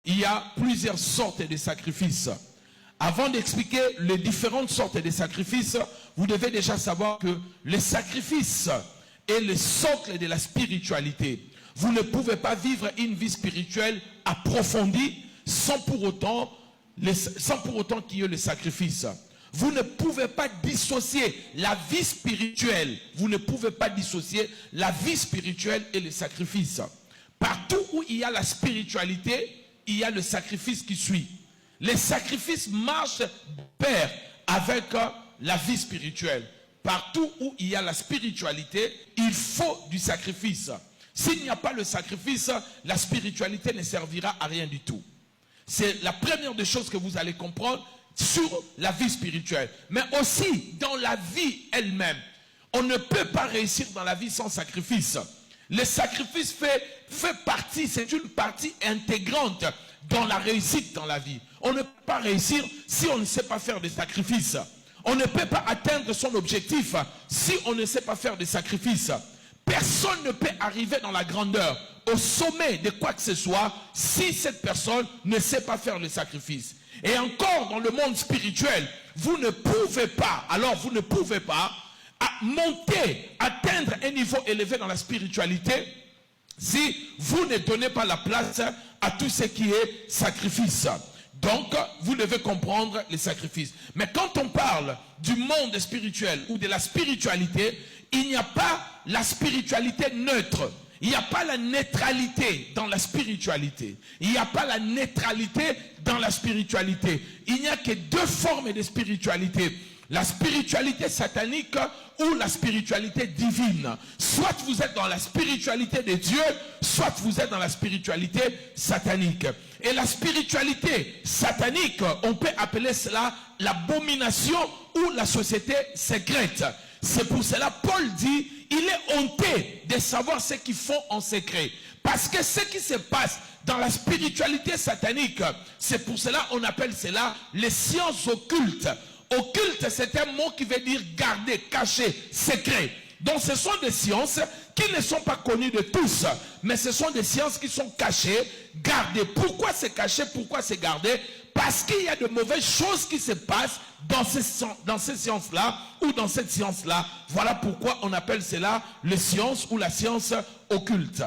il y a plusieurs sortes de sacrifices. Avant d'expliquer les différentes sortes de sacrifices, vous devez déjà savoir que les sacrifices est le socle de la spiritualité. Vous ne pouvez pas vivre une vie spirituelle approfondie sans pour autant qu'il y ait le sacrifice. Vous ne pouvez pas dissocier la vie spirituelle. Vous ne pouvez pas dissocier la vie spirituelle et le sacrifice. Partout où il y a la spiritualité, il y a le sacrifice qui suit. Les sacrifices marchent de pair avec la vie spirituelle. Partout où il y a la spiritualité, il faut du sacrifice. S'il n'y a pas le sacrifice, la spiritualité ne servira à rien du tout. C'est la première des choses que vous allez comprendre sur la vie spirituelle. Mais aussi dans la vie elle-même. On ne peut pas réussir dans la vie sans sacrifice. Le sacrifice fait partie, c'est une partie intégrante dans la réussite dans la vie. On ne peut pas réussir si on ne sait pas faire des sacrifices. On ne peut pas atteindre son objectif si on ne sait pas faire des sacrifices. Personne ne peut arriver dans la grandeur, au sommet de quoi que ce soit, si cette personne ne sait pas faire le sacrifice. Et encore dans le monde spirituel, vous ne pouvez pas monter, atteindre un niveau élevé dans la spiritualité si vous ne donnez pas la place à tout ce qui est sacrifice. Donc, vous devez comprendre les sacrifices. Mais quand on parle du monde spirituel ou de la spiritualité, il n'y a pas la spiritualité neutre. Il n'y a pas la neutralité dans la spiritualité. Il n'y a pas la neutralité dans la spiritualité. Il n'y a que deux formes de spiritualité. La spiritualité satanique ou la spiritualité divine. Soit vous êtes dans la spiritualité de Dieu, soit vous êtes dans la spiritualité satanique. Et la spiritualité satanique, on peut appeler cela l'abomination ou la société secrète. C'est pour cela Paul dit, il est honteux de savoir ce qu'ils font en secret. Parce que ce qui se passe dans la spiritualité satanique, c'est pour cela on appelle cela les sciences occultes. Occulte, c'est un mot qui veut dire garder, cacher, secret. Donc ce sont des sciences qui ne sont pas connues de tous, mais ce sont des sciences qui sont cachées, gardées. Pourquoi c'est caché, pourquoi c'est gardé? Parce qu'il y a de mauvaises choses qui se passent dans ces sciences-là ou dans cette science-là. Voilà pourquoi on appelle cela les sciences ou la science occulte.